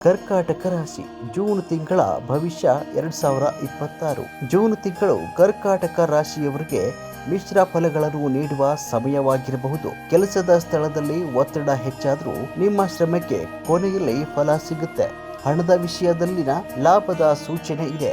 ಕರ್ಕಾಟಕ ರಾಶಿ ಜೂನ್ ತಿಂಗಳ ಭವಿಷ್ಯ 2026. ಜೂನ್ ತಿಂಗಳು ಕರ್ಕಾಟಕ ರಾಶಿಯವರಿಗೆ ಮಿಶ್ರ ಫಲಗಳನ್ನು ನೀಡುವ ಸಮಯವಾಗಿರಬಹುದು. ಕೆಲಸದ ಸ್ಥಳದಲ್ಲಿ ಒತ್ತಡ ಹೆಚ್ಚಾದರೂ ನಿಮ್ಮ ಶ್ರಮಕ್ಕೆ ಕೊನೆಯಲ್ಲಿ ಫಲ ಸಿಗುತ್ತೆ. ಹಣದ ವಿಷಯದಲ್ಲಿನ ಲಾಭದ ಸೂಚನೆ ಇದೆ.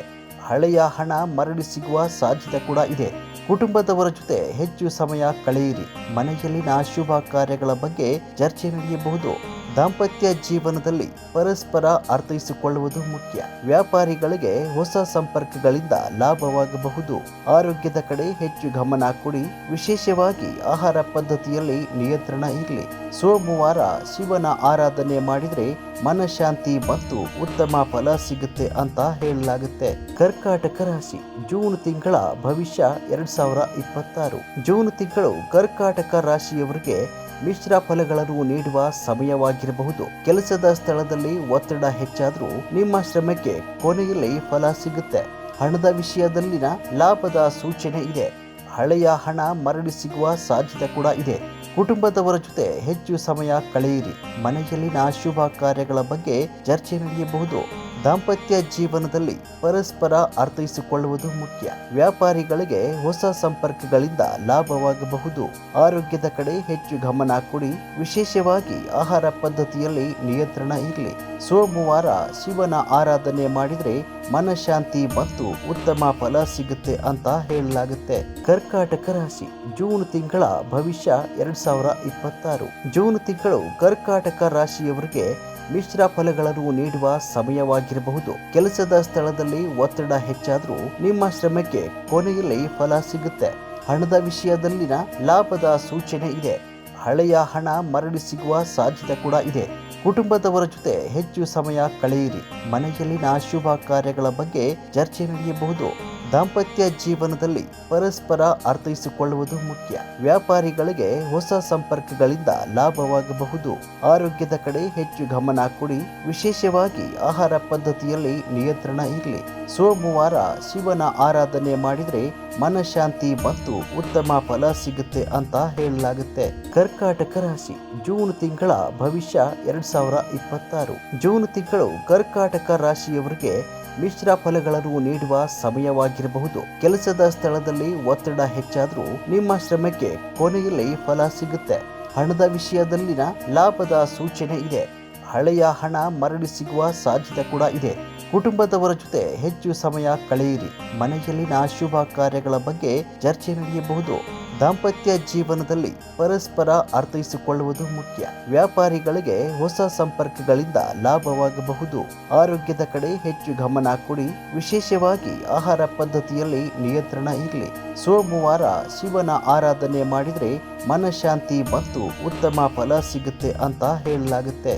ಹಳೆಯ ಹಣ ಮರಳಿ ಸಿಗುವ ಸಾಧ್ಯತೆ ಕೂಡ ಇದೆ. ಕುಟುಂಬದವರ ಜೊತೆ ಹೆಚ್ಚು ಸಮಯ ಕಳೆಯಿರಿ. ಮನೆಯಲ್ಲಿನ ಶುಭ ಕಾರ್ಯಗಳ ಬಗ್ಗೆ ಚರ್ಚೆ ನಡೆಯಬಹುದು. ದಾಂಪತ್ಯ ಜೀವನದಲ್ಲಿ ಪರಸ್ಪರ ಅರ್ಥೈಸಿಕೊಳ್ಳುವುದು ಮುಖ್ಯ. ವ್ಯಾಪಾರಿಗಳಿಗೆ ಹೊಸ ಸಂಪರ್ಕಗಳಿಂದ ಲಾಭವಾಗಬಹುದು. ಆರೋಗ್ಯದ ಕಡೆ ಹೆಚ್ಚು ಗಮನ ಕೊಡಿ. ವಿಶೇಷವಾಗಿ ಆಹಾರ ಪದ್ಧತಿಯಲ್ಲಿ ನಿಯಂತ್ರಣ ಇರಲಿ. ಸೋಮವಾರ ಶಿವನ ಆರಾಧನೆ ಮಾಡಿದರೆ ಮನಃಶಾಂತಿ ಮತ್ತು ಉತ್ತಮ ಫಲ ಸಿಗುತ್ತೆ ಅಂತ ಹೇಳಲಾಗುತ್ತೆ. ಕರ್ಕಾಟಕ ರಾಶಿ ಜೂನ್ ತಿಂಗಳ ಭವಿಷ್ಯ 2026. ಜೂನ್ ತಿಂಗಳು ಕರ್ಕಾಟಕ ರಾಶಿಯವರಿಗೆ ಮಿಶ್ರ ಫಲಗಳನ್ನು ನೀಡುವ ಸಮಯವಾಗಿರಬಹುದು. ಕೆಲಸದ ಸ್ಥಳದಲ್ಲಿ ಒತ್ತಡ ಹೆಚ್ಚಾದರೂ ನಿಮ್ಮ ಶ್ರಮಕ್ಕೆ ಕೊನೆಯಲ್ಲಿ ಫಲ ಸಿಗುತ್ತೆ. ಹಣದ ವಿಷಯದಲ್ಲಿನ ಲಾಭದ ಸೂಚನೆ ಇದೆ. ಹಳೆಯ ಹಣ ಮರಳಿ ಸಿಗುವ ಸಾಧ್ಯತೆ ಕೂಡ ಇದೆ. ಕುಟುಂಬದವರ ಜೊತೆ ಹೆಚ್ಚು ಸಮಯ ಕಳೆಯಿರಿ. ಮನೆಯಲ್ಲಿನ ಶುಭ ಕಾರ್ಯಗಳ ಬಗ್ಗೆ ಚರ್ಚೆ ನಡೆಯಬಹುದು. ದಾಂಪತ್ಯ ಜೀವನದಲ್ಲಿ ಪರಸ್ಪರ ಅರ್ಥೈಸಿಕೊಳ್ಳುವುದು ಮುಖ್ಯ. ವ್ಯಾಪಾರಿಗಳಿಗೆ ಹೊಸ ಸಂಪರ್ಕಗಳಿಂದ ಲಾಭವಾಗಬಹುದು. ಆರೋಗ್ಯದ ಕಡೆ ಹೆಚ್ಚು ಗಮನ ಕೊಡಿ. ವಿಶೇಷವಾಗಿ ಆಹಾರ ಪದ್ಧತಿಯಲ್ಲಿ ನಿಯಂತ್ರಣ ಇರಲಿ. ಸೋಮವಾರ ಶಿವನ ಆರಾಧನೆ ಮಾಡಿದರೆ ಮನಃಶಾಂತಿ ಮತ್ತು ಉತ್ತಮ ಫಲ ಸಿಗುತ್ತೆ ಅಂತ ಹೇಳಲಾಗುತ್ತೆ. ಕರ್ಕಾಟಕ ರಾಶಿ ಜೂನ್ ತಿಂಗಳ ಭವಿಷ್ಯ 2026. ಜೂನ್ ತಿಂಗಳು ಕರ್ಕಾಟಕ ರಾಶಿಯವರಿಗೆ ಮಿಶ್ರ ಫಲಗಳನ್ನು ನೀಡುವ ಸಮಯವಾಗಿರಬಹುದು. ಕೆಲಸದ ಸ್ಥಳದಲ್ಲಿ ಒತ್ತಡ ಹೆಚ್ಚಾದರೂ ನಿಮ್ಮ ಶ್ರಮಕ್ಕೆ ಕೊನೆಯಲ್ಲಿ ಫಲ ಸಿಗುತ್ತೆ. ಹಣದ ವಿಷಯದಲ್ಲಿನ ಲಾಭದ ಸೂಚನೆ ಇದೆ. ಹಳೆಯ ಹಣ ಮರಳಿ ಸಿಗುವ ಸಾಧ್ಯತೆ ಕೂಡ ಇದೆ. ಕುಟುಂಬದವರ ಜೊತೆ ಹೆಚ್ಚು ಸಮಯ ಕಳೆಯಿರಿ. ಮನೆಯಲ್ಲಿನ ಶುಭ ಕಾರ್ಯಗಳ ಬಗ್ಗೆ ಚರ್ಚೆ ನಡೆಯಬಹುದು. ದಾಂಪತ್ಯ ಜೀವನದಲ್ಲಿ ಪರಸ್ಪರ ಅರ್ಥೈಸಿಕೊಳ್ಳುವುದು ಮುಖ್ಯ. ವ್ಯಾಪಾರಿಗಳಿಗೆ ಹೊಸ ಸಂಪರ್ಕಗಳಿಂದ ಲಾಭವಾಗಬಹುದು. ಆರೋಗ್ಯದ ಕಡೆ ಹೆಚ್ಚು ಗಮನ ಕೊಡಿ. ವಿಶೇಷವಾಗಿ ಆಹಾರ ಪದ್ಧತಿಯಲ್ಲಿ ನಿಯಂತ್ರಣ ಇರಲಿ. ಸೋಮವಾರ ಶಿವನ ಆರಾಧನೆ ಮಾಡಿದರೆ ಮನಃಶಾಂತಿ ಮತ್ತು ಉತ್ತಮ ಫಲ ಸಿಗುತ್ತೆ ಅಂತ ಹೇಳಲಾಗುತ್ತೆ. ಕರ್ಕಾಟಕ ರಾಶಿ ಜೂನ್ ತಿಂಗಳ ಭವಿಷ್ಯ 2026. ಜೂನ್ ತಿಂಗಳು ಕರ್ಕಾಟಕ ರಾಶಿಯವರಿಗೆ ಮಿಶ್ರ ಫಲಗಳನ್ನು ನೀಡುವ ಸಮಯವಾಗಿರಬಹುದು. ಕೆಲಸದ ಸ್ಥಳದಲ್ಲಿ ಒತ್ತಡ ಹೆಚ್ಚಾದರೂ ನಿಮ್ಮ ಶ್ರಮಕ್ಕೆ ಕೊನೆಯಲ್ಲಿ ಫಲ ಸಿಗುತ್ತೆ. ಹಣದ ವಿಷಯದಲ್ಲಿನ ಲಾಭದ ಸೂಚನೆ ಇದೆ. ಹಳೆಯ ಹಣ ಮರಳಿ ಸಿಗುವ ಸಾಧ್ಯತೆ ಕೂಡ ಇದೆ. ಕುಟುಂಬದವರ ಜೊತೆ ಹೆಚ್ಚು ಸಮಯ ಕಳೆಯಿರಿ. ಮನೆಯಲ್ಲಿನ ಶುಭ ಕಾರ್ಯಗಳ ಬಗ್ಗೆ ಚರ್ಚೆ ನಡೆಯಬಹುದು. ದಾಂಪತ್ಯ ಜೀವನದಲ್ಲಿ ಪರಸ್ಪರ ಅರ್ಥೈಸಿಕೊಳ್ಳುವುದು ಮುಖ್ಯ. ವ್ಯಾಪಾರಿಗಳಿಗೆ ಹೊಸ ಸಂಪರ್ಕಗಳಿಂದ ಲಾಭವಾಗಬಹುದು. ಆರೋಗ್ಯದ ಕಡೆ ಹೆಚ್ಚು ಗಮನ ಕೊಡಿ. ವಿಶೇಷವಾಗಿ ಆಹಾರ ಪದ್ಧತಿಯಲ್ಲಿ ನಿಯಂತ್ರಣ ಇರಲಿ. ಸೋಮವಾರ ಶಿವನ ಆರಾಧನೆ ಮಾಡಿದರೆ ಮನಃಶಾಂತಿ ಮತ್ತು ಉತ್ತಮ ಫಲ ಸಿಗುತ್ತೆ ಅಂತ ಹೇಳಲಾಗುತ್ತೆ.